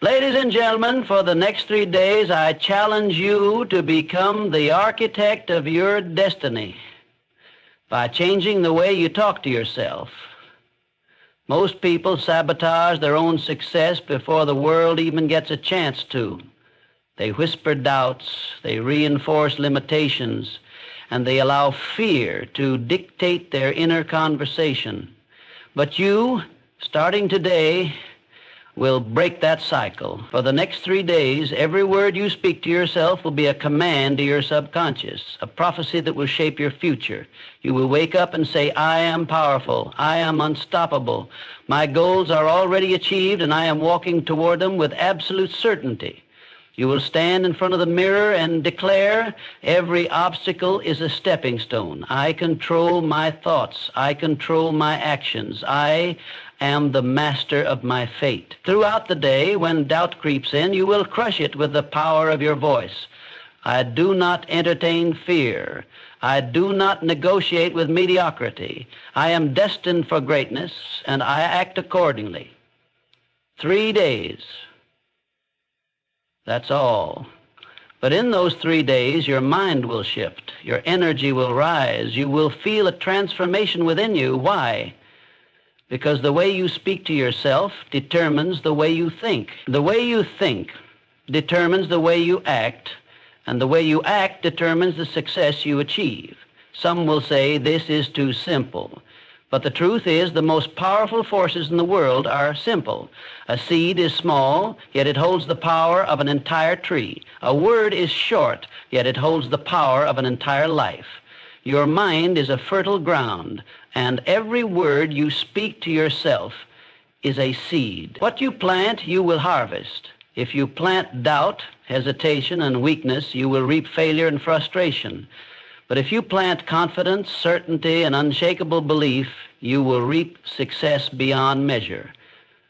Ladies and gentlemen, for the next 3 days, I challenge you to become the architect of your destiny by changing the way you talk to yourself. Most people sabotage their own success before the world even gets a chance to. They whisper doubts, they reinforce limitations, and they allow fear to dictate their inner conversation. But you, starting today, will break that cycle. For the next 3 days, every word you speak to yourself will be a command to your subconscious, a prophecy that will shape your future. You will wake up and say, I am powerful, I am unstoppable, my goals are already achieved and I am walking toward them with absolute certainty. You will stand in front of the mirror and declare, every obstacle is a stepping stone. I control my thoughts. I control my actions. I am the master of my fate. Throughout the day, when doubt creeps in, you will crush it with the power of your voice. I do not entertain fear. I do not negotiate with mediocrity. I am destined for greatness, and I act accordingly. 3 days. That's all. But in those 3 days, your mind will shift. Your energy will rise. You will feel a transformation within you. Why? Because the way you speak to yourself determines the way you think. The way you think determines the way you act, and the way you act determines the success you achieve. Some will say this is too simple. But the truth is, the most powerful forces in the world are simple. A seed is small, yet it holds the power of an entire tree. A word is short, yet it holds the power of an entire life. Your mind is a fertile ground, and every word you speak to yourself is a seed. What you plant, you will harvest. If you plant doubt, hesitation, and weakness, you will reap failure and frustration. But if you plant confidence, certainty, and unshakable belief, you will reap success beyond measure.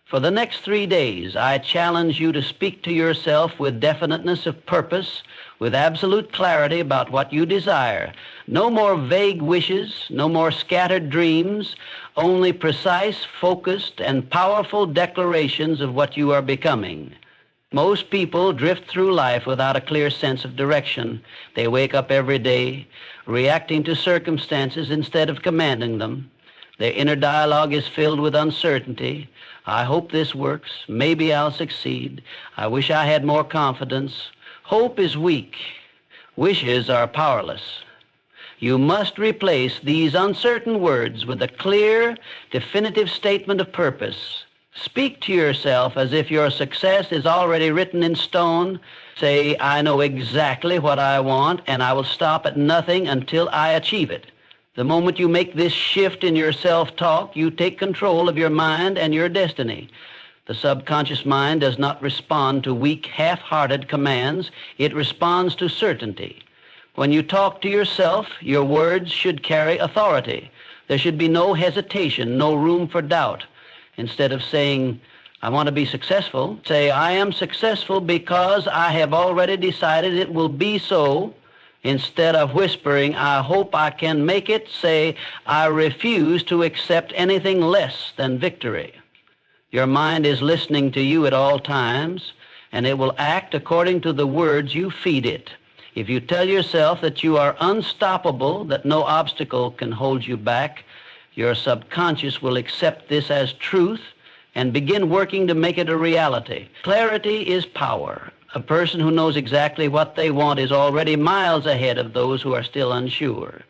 For the next 3 days, I challenge you to speak to yourself with definiteness of purpose, with absolute clarity about what you desire. No more vague wishes, no more scattered dreams, only precise, focused, and powerful declarations of what you are becoming. Most people drift through life without a clear sense of direction. They wake up every day reacting to circumstances instead of commanding them. Their inner dialogue is filled with uncertainty. I hope this works. Maybe I'll succeed. I wish I had more confidence. Hope is weak. Wishes are powerless. You must replace these uncertain words with a clear, definitive statement of purpose. Speak to yourself as if your success is already written in stone. Say, I know exactly what I want, and I will stop at nothing until I achieve it. The moment you make this shift in your self-talk, you take control of your mind and your destiny. The subconscious mind does not respond to weak, half-hearted commands. It responds to certainty. When you talk to yourself, your words should carry authority. There should be no hesitation, no room for doubt. Instead of saying, I want to be successful, say, I am successful because I have already decided it will be so. Instead of whispering, I hope I can make it, say, I refuse to accept anything less than victory. Your mind is listening to you at all times, and it will act according to the words you feed it. If you tell yourself that you are unstoppable, that no obstacle can hold you back, your subconscious will accept this as truth and begin working to make it a reality. Clarity is power. A person who knows exactly what they want is already miles ahead of those who are still unsure.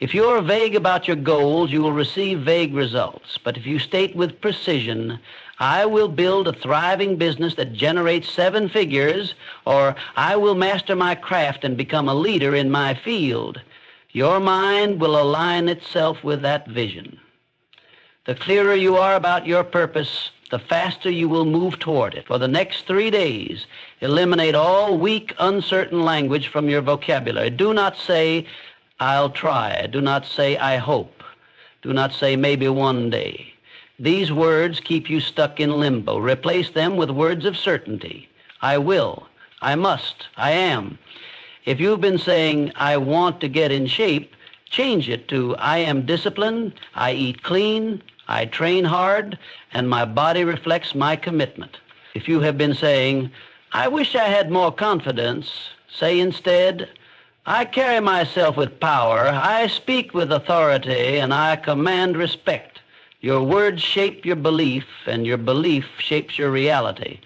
If you're vague about your goals, you will receive vague results. But if you state with precision, I will build a thriving business that generates 7 figures, or I will master my craft and become a leader in my field, your mind will align itself with that vision. The clearer you are about your purpose, the faster you will move toward it. For the next 3 days, eliminate all weak, uncertain language from your vocabulary. Do not say, I'll try. Do not say, I hope. Do not say, maybe one day. These words keep you stuck in limbo. Replace them with words of certainty. I will. I must. I am. If you've been saying, I want to get in shape, change it to, I am disciplined, I eat clean, I train hard, and my body reflects my commitment. If you have been saying, I wish I had more confidence, say instead, I carry myself with power, I speak with authority, and I command respect. Your words shape your belief, and your belief shapes your reality.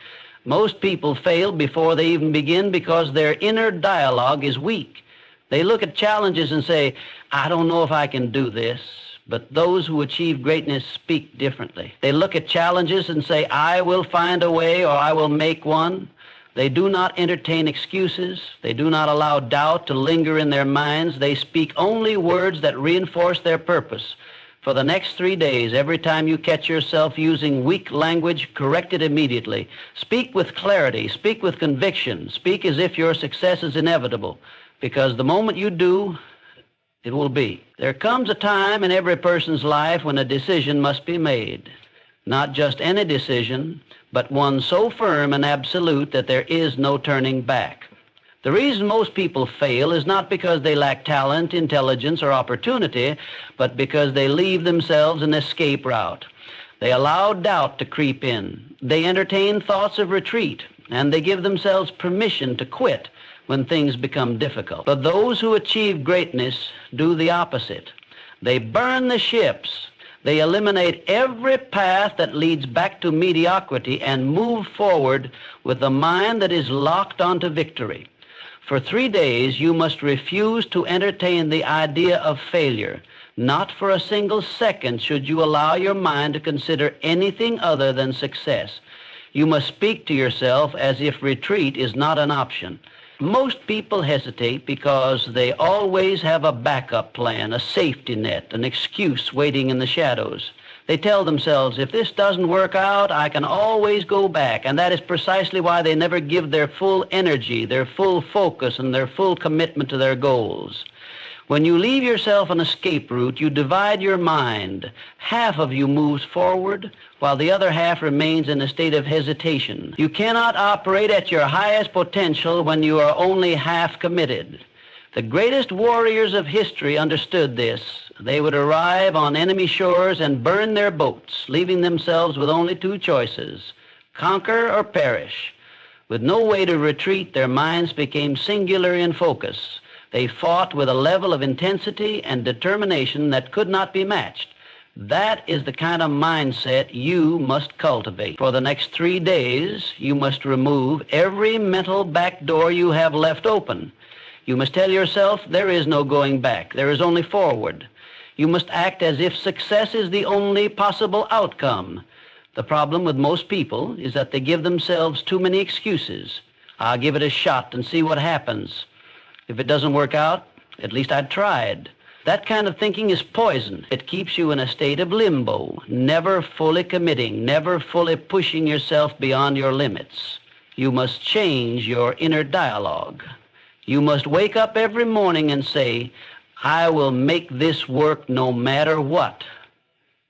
Most people fail before they even begin because their inner dialogue is weak. They look at challenges and say, I don't know if I can do this. But those who achieve greatness speak differently. They look at challenges and say, I will find a way or I will make one. They do not entertain excuses. They do not allow doubt to linger in their minds. They speak only words that reinforce their purpose. For the next 3 days, every time you catch yourself using weak language, correct it immediately. Speak with clarity. Speak with conviction. Speak as if your success is inevitable. Because the moment you do, it will be. There comes a time in every person's life when a decision must be made. Not just any decision, but one so firm and absolute that there is no turning back. The reason most people fail is not because they lack talent, intelligence, or opportunity, but because they leave themselves an escape route. They allow doubt to creep in. They entertain thoughts of retreat, and they give themselves permission to quit when things become difficult. But those who achieve greatness do the opposite. They burn the ships. They eliminate every path that leads back to mediocrity and move forward with a mind that is locked onto victory. For 3 days, you must refuse to entertain the idea of failure. Not for a single second should you allow your mind to consider anything other than success. You must speak to yourself as if retreat is not an option. Most people hesitate because they always have a backup plan, a safety net, an excuse waiting in the shadows. They tell themselves, if this doesn't work out, I can always go back. And that is precisely why they never give their full energy, their full focus, and their full commitment to their goals. When you leave yourself an escape route, you divide your mind. Half of you moves forward, while the other half remains in a state of hesitation. You cannot operate at your highest potential when you are only half committed. The greatest warriors of history understood this. They would arrive on enemy shores and burn their boats, leaving themselves with only 2 choices, conquer or perish. With no way to retreat, their minds became singular in focus. They fought with a level of intensity and determination that could not be matched. That is the kind of mindset you must cultivate. For the next 3 days, you must remove every mental back door you have left open. You must tell yourself there is no going back. There is only forward. You must act as if success is the only possible outcome. The problem with most people is that they give themselves too many excuses. I'll give it a shot and see what happens. If it doesn't work out, at least I tried. That kind of thinking is poison. It keeps you in a state of limbo, never fully committing, never fully pushing yourself beyond your limits. You must change your inner dialogue. You must wake up every morning and say, I will make this work no matter what.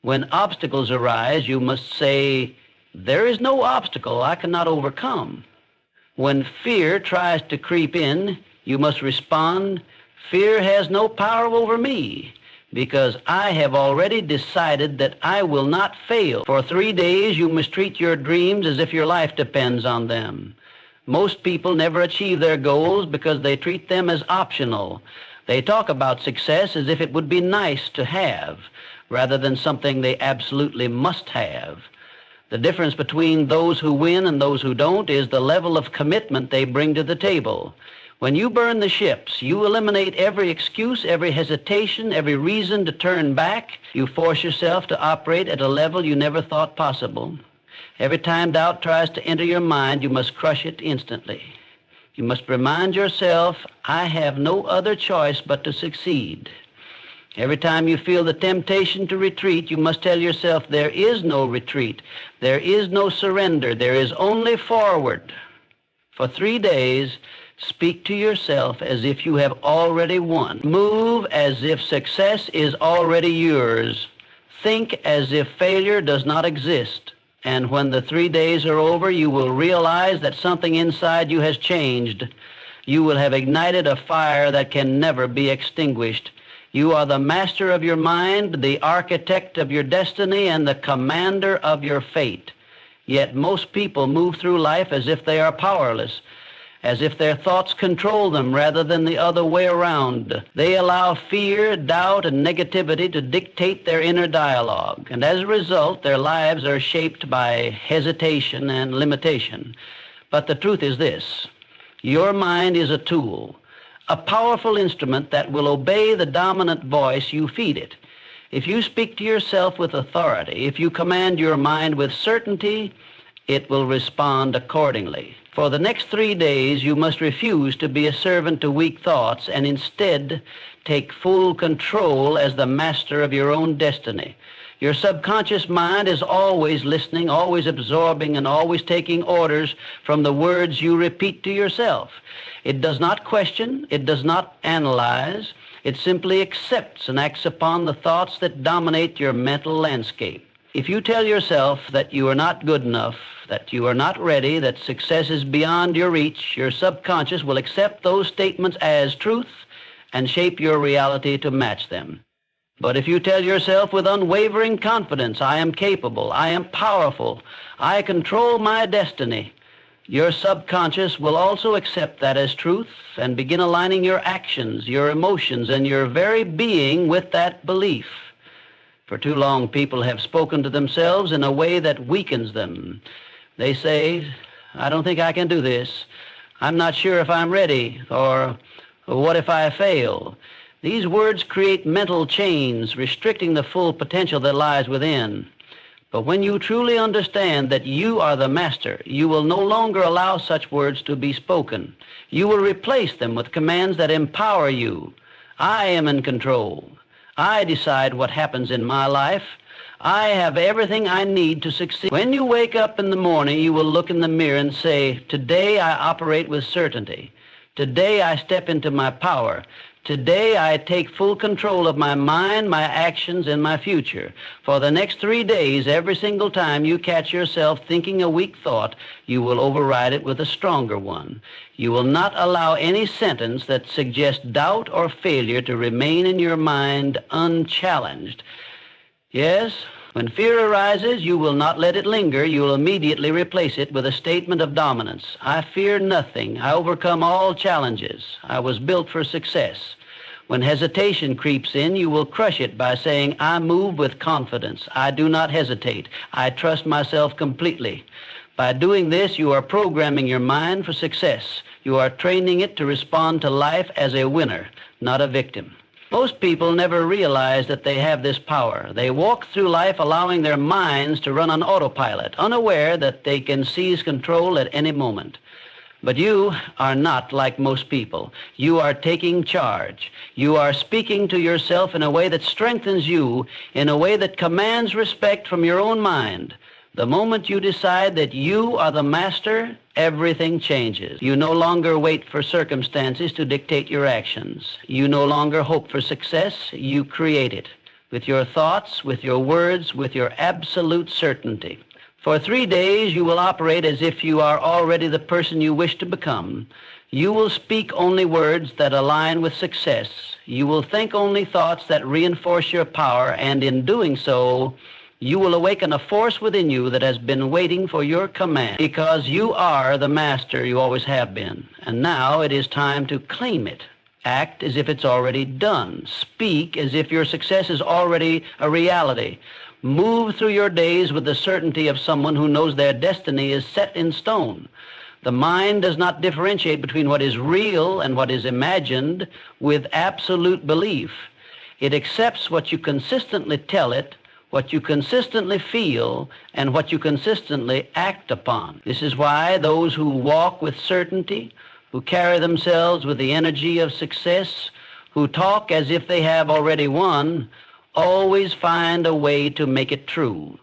When obstacles arise, you must say, there is no obstacle I cannot overcome. When fear tries to creep in, you must respond, fear has no power over me, because I have already decided that I will not fail. For 3 days, you must treat your dreams as if your life depends on them. Most people never achieve their goals because they treat them as optional. They talk about success as if it would be nice to have, rather than something they absolutely must have. The difference between those who win and those who don't is the level of commitment they bring to the table. When you burn the ships, you eliminate every excuse, every hesitation, every reason to turn back. You force yourself to operate at a level you never thought possible. Every time doubt tries to enter your mind, you must crush it instantly. You must remind yourself, I have no other choice but to succeed. Every time you feel the temptation to retreat, you must tell yourself there is no retreat. There is no surrender. There is only forward. For 3 days, speak to yourself as if you have already won. Move as if success is already yours. Think as if failure does not exist. And when the 3 days are over, you will realize that something inside you has changed. You will have ignited a fire that can never be extinguished. You are the master of your mind, the architect of your destiny, and the commander of your fate. Yet most people move through life as if they are powerless, as if their thoughts control them rather than the other way around. They allow fear, doubt, and negativity to dictate their inner dialogue, and as a result, their lives are shaped by hesitation and limitation. But the truth is this: your mind is a tool, a powerful instrument that will obey the dominant voice you feed it. If you speak to yourself with authority, if you command your mind with certainty, it will respond accordingly. For the next 3 days, you must refuse to be a servant to weak thoughts and instead take full control as the master of your own destiny. Your subconscious mind is always listening, always absorbing, and always taking orders from the words you repeat to yourself. It does not question, it does not analyze, it simply accepts and acts upon the thoughts that dominate your mental landscape. If you tell yourself that you are not good enough, that you are not ready, that success is beyond your reach, your subconscious will accept those statements as truth and shape your reality to match them. But if you tell yourself with unwavering confidence, I am capable, I am powerful, I control my destiny, your subconscious will also accept that as truth and begin aligning your actions, your emotions, and your very being with that belief. For too long, people have spoken to themselves in a way that weakens them. They say, I don't think I can do this. I'm not sure if I'm ready, or what if I fail? These words create mental chains, restricting the full potential that lies within. But when you truly understand that you are the master, you will no longer allow such words to be spoken. You will replace them with commands that empower you. I am in control. I decide what happens in my life. I have everything I need to succeed. When you wake up in the morning, you will look in the mirror and say, today I operate with certainty. Today I step into my power. Today I take full control of my mind, my actions, and my future. For the next 3 days, every single time you catch yourself thinking a weak thought, you will override it with a stronger one. You will not allow any sentence that suggests doubt or failure to remain in your mind unchallenged. Yes, when fear arises, you will not let it linger. You will immediately replace it with a statement of dominance. I fear nothing. I overcome all challenges. I was built for success. When hesitation creeps in, you will crush it by saying, I move with confidence. I do not hesitate. I trust myself completely. By doing this, you are programming your mind for success. You are training it to respond to life as a winner, not a victim. Most people never realize that they have this power. They walk through life allowing their minds to run on autopilot, unaware that they can seize control at any moment. But you are not like most people. You are taking charge. You are speaking to yourself in a way that strengthens you, in a way that commands respect from your own mind. The moment you decide that you are the master, everything changes. You no longer wait for circumstances to dictate your actions. You no longer hope for success. You create it with your thoughts, with your words, with your absolute certainty. For 3 days, you will operate as if you are already the person you wish to become. You will speak only words that align with success. You will think only thoughts that reinforce your power, and in doing so, you will awaken a force within you that has been waiting for your command, because you are the master you always have been. And now it is time to claim it. Act as if it's already done. Speak as if your success is already a reality. Move through your days with the certainty of someone who knows their destiny is set in stone. The mind does not differentiate between what is real and what is imagined with absolute belief. It accepts what you consistently tell it, what you consistently feel, and what you consistently act upon. This is why those who walk with certainty, who carry themselves with the energy of success, who talk as if they have already won, always find a way to make it true.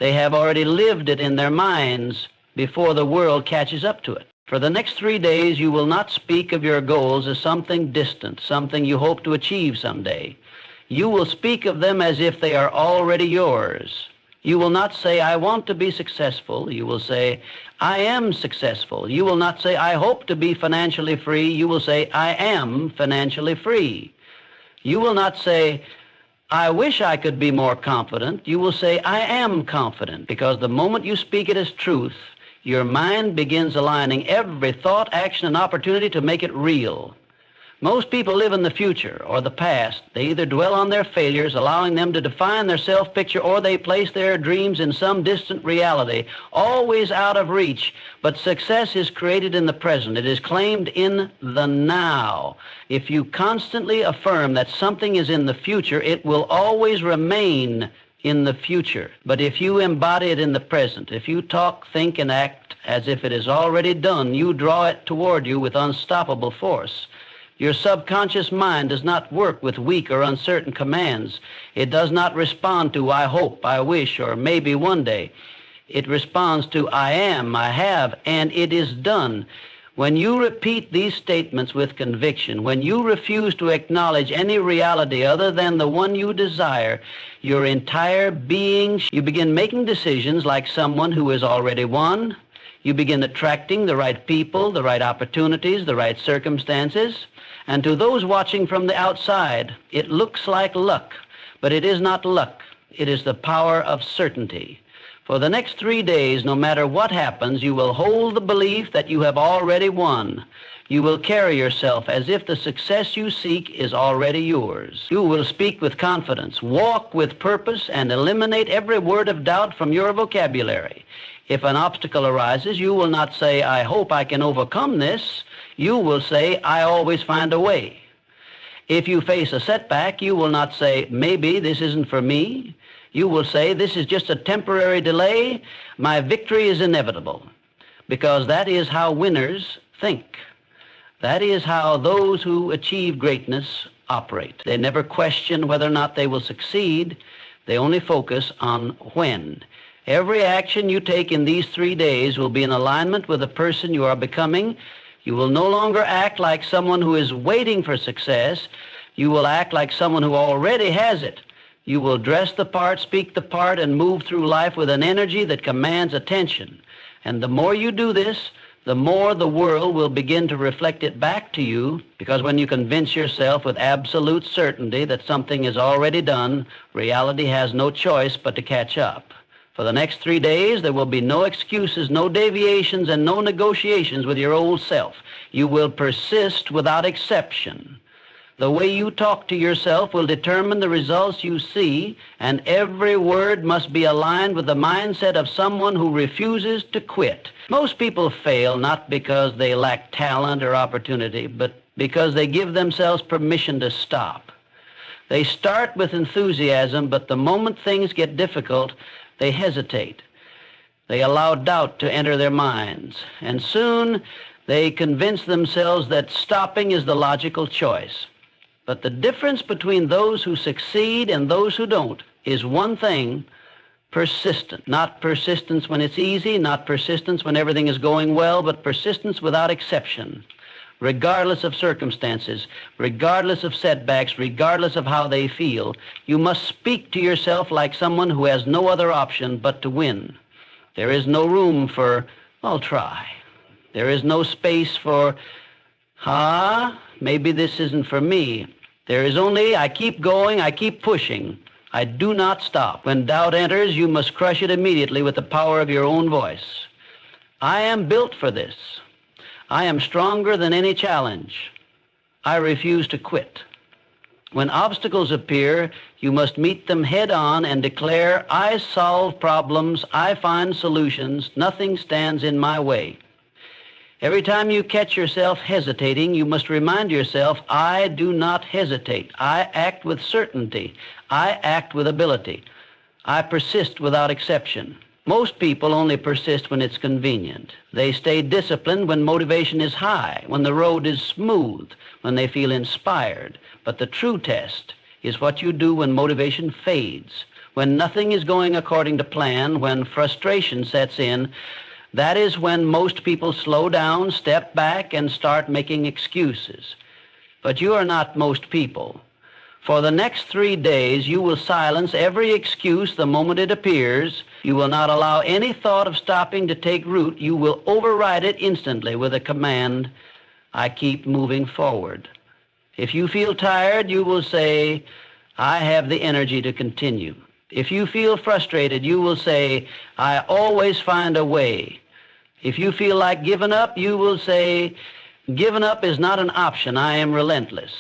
They have already lived it in their minds before the world catches up to it. For the next 3 days, you will not speak of your goals as something distant, something you hope to achieve someday. You will speak of them as if they are already yours. You will not say, I want to be successful. You will say, I am successful. You will not say, I hope to be financially free. You will say, I am financially free. You will not say, I wish I could be more confident, you will say, I am confident, because the moment you speak it as truth, your mind begins aligning every thought, action, and opportunity to make it real. Most people live in the future or the past. They either dwell on their failures, allowing them to define their self-picture, or they place their dreams in some distant reality, always out of reach. But success is created in the present. It is claimed in the now. If you constantly affirm that something is in the future, it will always remain in the future. But if you embody it in the present, if you talk, think, and act as if it is already done, you draw it toward you with unstoppable force. Your subconscious mind does not work with weak or uncertain commands. It does not respond to I hope, I wish, or maybe one day. It responds to I am, I have, and it is done. When you repeat these statements with conviction, when you refuse to acknowledge any reality other than the one you desire, your entire being, you begin making decisions like someone who has already won. You begin attracting the right people, the right opportunities, the right circumstances. And to those watching from the outside, it looks like luck, but it is not luck. It is the power of certainty. For the next 3 days, no matter what happens, you will hold the belief that you have already won. You will carry yourself as if the success you seek is already yours. You will speak with confidence, walk with purpose, and eliminate every word of doubt from your vocabulary. If an obstacle arises, you will not say, I hope I can overcome this. You will say, I always find a way. If you face a setback, you will not say, maybe this isn't for me. You will say, this is just a temporary delay. My victory is inevitable. Because that is how winners think. That is how those who achieve greatness operate. They never question whether or not they will succeed. They only focus on when. Every action you take in these 3 days will be in alignment with the person you are becoming. You will no longer act like someone who is waiting for success. You will act like someone who already has it. You will dress the part, speak the part, and move through life with an energy that commands attention. And the more you do this, the more the world will begin to reflect it back to you, because when you convince yourself with absolute certainty that something is already done, reality has no choice but to catch up. For the next 3 days, there will be no excuses, no deviations, and no negotiations with your old self. You will persist without exception. The way you talk to yourself will determine the results you see, and every word must be aligned with the mindset of someone who refuses to quit. Most people fail not because they lack talent or opportunity, but because they give themselves permission to stop. They start with enthusiasm, but the moment things get difficult, they hesitate. They allow doubt to enter their minds, and soon they convince themselves that stopping is the logical choice. But the difference between those who succeed and those who don't is one thing: persistence. Not persistence when it's easy, not persistence when everything is going well, but persistence without exception. Regardless of circumstances, regardless of setbacks, regardless of how they feel, you must speak to yourself like someone who has no other option but to win. There is no room for, I'll try. There is no space for, maybe this isn't for me. There is only, I keep going, I keep pushing. I do not stop. When doubt enters, you must crush it immediately with the power of your own voice. I am built for this. I am stronger than any challenge. I refuse to quit. When obstacles appear, you must meet them head on and declare, I solve problems, I find solutions, nothing stands in my way. Every time you catch yourself hesitating, you must remind yourself, I do not hesitate. I act with certainty. I act with ability. I persist without exception. Most people only persist when it's convenient. They stay disciplined when motivation is high, when the road is smooth, when they feel inspired. But the true test is what you do when motivation fades, when nothing is going according to plan, when frustration sets in. That is when most people slow down, step back, and start making excuses. But you are not most people. For the next 3 days, you will silence every excuse the moment it appears. You will not allow any thought of stopping to take root. You will override it instantly with a command, I keep moving forward. If you feel tired, you will say, I have the energy to continue. If you feel frustrated, you will say, I always find a way. If you feel like giving up, you will say, giving up is not an option. I am relentless.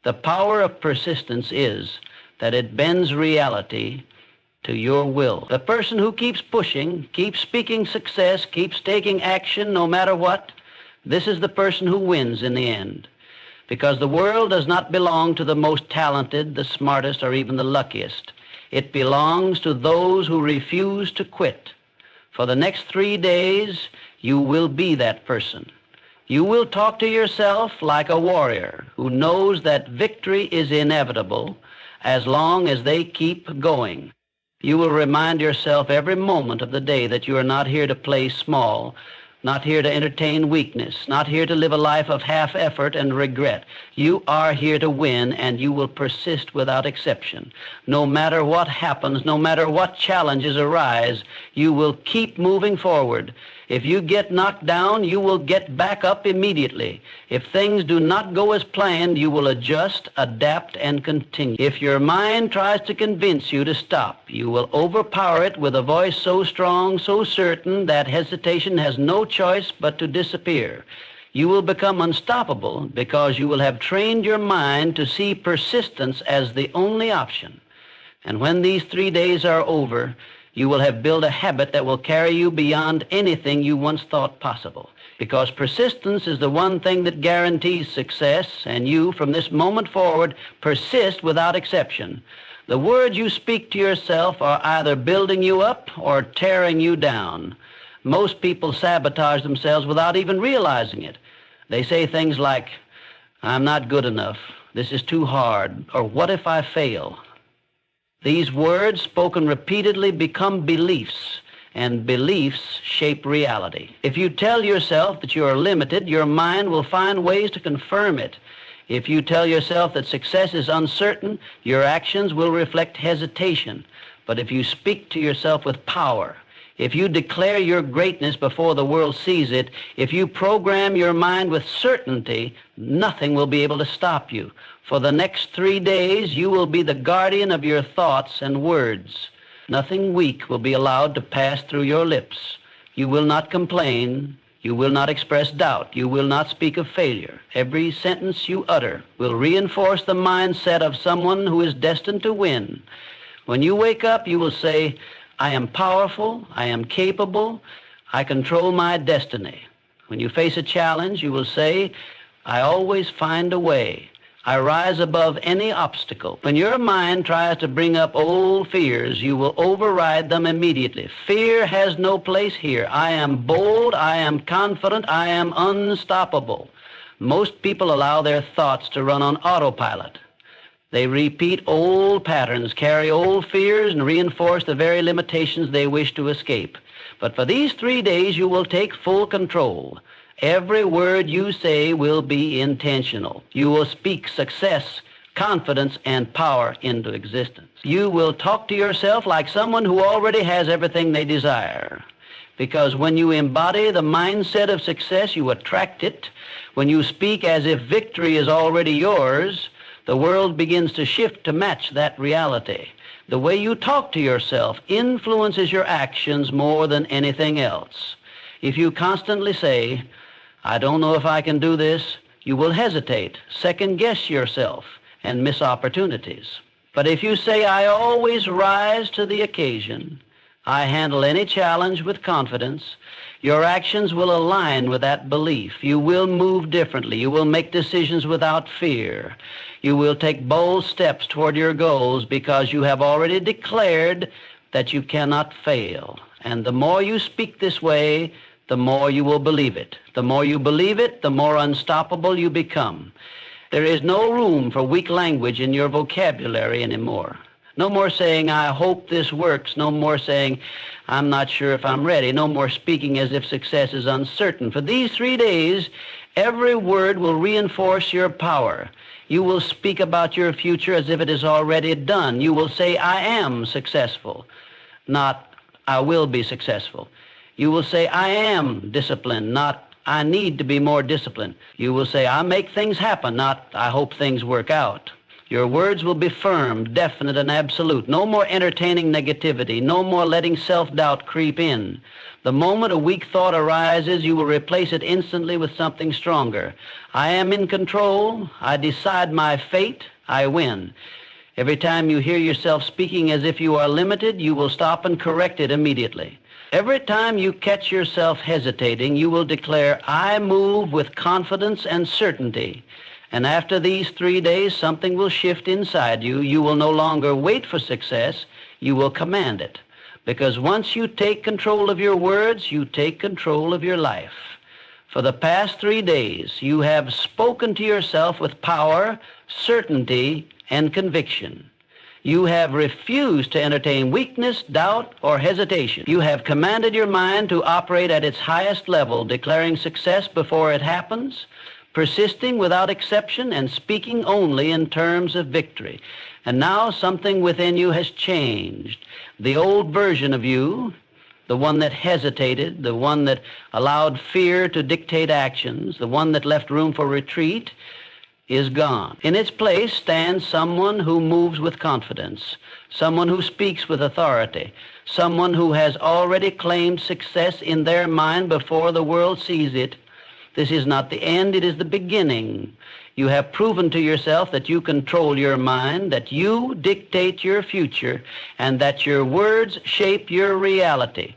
The power of persistence is that it bends reality to your will. The person who keeps pushing, keeps speaking success, keeps taking action no matter what, this is the person who wins in the end. Because the world does not belong to the most talented, the smartest, or even the luckiest. It belongs to those who refuse to quit. For the next 3 days, you will be that person. You will talk to yourself like a warrior who knows that victory is inevitable as long as they keep going. You will remind yourself every moment of the day that you are not here to play small, not here to entertain weakness, not here to live a life of half effort and regret. You are here to win, and you will persist without exception. No matter what happens, no matter what challenges arise, you will keep moving forward. If you get knocked down, you will get back up immediately. If things do not go as planned, you will adjust, adapt, and continue. If your mind tries to convince you to stop, you will overpower it with a voice so strong, so certain, that hesitation has no choice but to disappear. You will become unstoppable because you will have trained your mind to see persistence as the only option. And when these 3 days are over, you will have built a habit that will carry you beyond anything you once thought possible. Because persistence is the one thing that guarantees success, and you, from this moment forward, persist without exception. The words you speak to yourself are either building you up or tearing you down. Most people sabotage themselves without even realizing it. They say things like, I'm not good enough, this is too hard, or what if I fail? These words, spoken repeatedly, become beliefs, and beliefs shape reality. If you tell yourself that you are limited, your mind will find ways to confirm it. If you tell yourself that success is uncertain, your actions will reflect hesitation. But if you speak to yourself with power, if you declare your greatness before the world sees it, if you program your mind with certainty, nothing will be able to stop you. For the next 3 days, you will be the guardian of your thoughts and words. Nothing weak will be allowed to pass through your lips. You will not complain. You will not express doubt. You will not speak of failure. Every sentence you utter will reinforce the mindset of someone who is destined to win. When you wake up, you will say, I am powerful, I am capable, I control my destiny. When you face a challenge, you will say, I always find a way. I rise above any obstacle. When your mind tries to bring up old fears, you will override them immediately. Fear has no place here. I am bold, I am confident, I am unstoppable. Most people allow their thoughts to run on autopilot. They repeat old patterns, carry old fears, and reinforce the very limitations they wish to escape. But for these 3 days, you will take full control. Every word you say will be intentional. You will speak success, confidence, and power into existence. You will talk to yourself like someone who already has everything they desire. Because when you embody the mindset of success, you attract it. When you speak as if victory is already yours, the world begins to shift to match that reality. The way you talk to yourself influences your actions more than anything else. If you constantly say, I don't know if I can do this, you will hesitate, second-guess yourself, and miss opportunities. But if you say, I always rise to the occasion, I handle any challenge with confidence, your actions will align with that belief. You will move differently. You will make decisions without fear. You will take bold steps toward your goals because you have already declared that you cannot fail. And the more you speak this way, the more you will believe it. The more you believe it, the more unstoppable you become. There is no room for weak language in your vocabulary anymore. No more saying, I hope this works. No more saying, I'm not sure if I'm ready. No more speaking as if success is uncertain. For these 3 days, every word will reinforce your power. You will speak about your future as if it is already done. You will say, I am successful, not I will be successful. You will say, I am disciplined, not I need to be more disciplined. You will say, I make things happen, not I hope things work out. Your words will be firm, definite, and absolute. No more entertaining negativity. No more letting self-doubt creep in. The moment a weak thought arises, you will replace it instantly with something stronger. I am in control. I decide my fate. I win. Every time you hear yourself speaking as if you are limited, you will stop and correct it immediately. Every time you catch yourself hesitating, you will declare, I move with confidence and certainty. And after these 3 days, something will shift inside you. You will no longer wait for success. You will command it. Because once you take control of your words, you take control of your life. For the past 3 days, you have spoken to yourself with power, certainty, and conviction. You have refused to entertain weakness, doubt, or hesitation. You have commanded your mind to operate at its highest level, declaring success before it happens, persisting without exception, and speaking only in terms of victory. And now something within you has changed. The old version of you, the one that hesitated, the one that allowed fear to dictate actions, the one that left room for retreat, is gone. In its place stands someone who moves with confidence, someone who speaks with authority, someone who has already claimed success in their mind before the world sees it. This is not the end, it is the beginning. You have proven to yourself that you control your mind, that you dictate your future, and that your words shape your reality.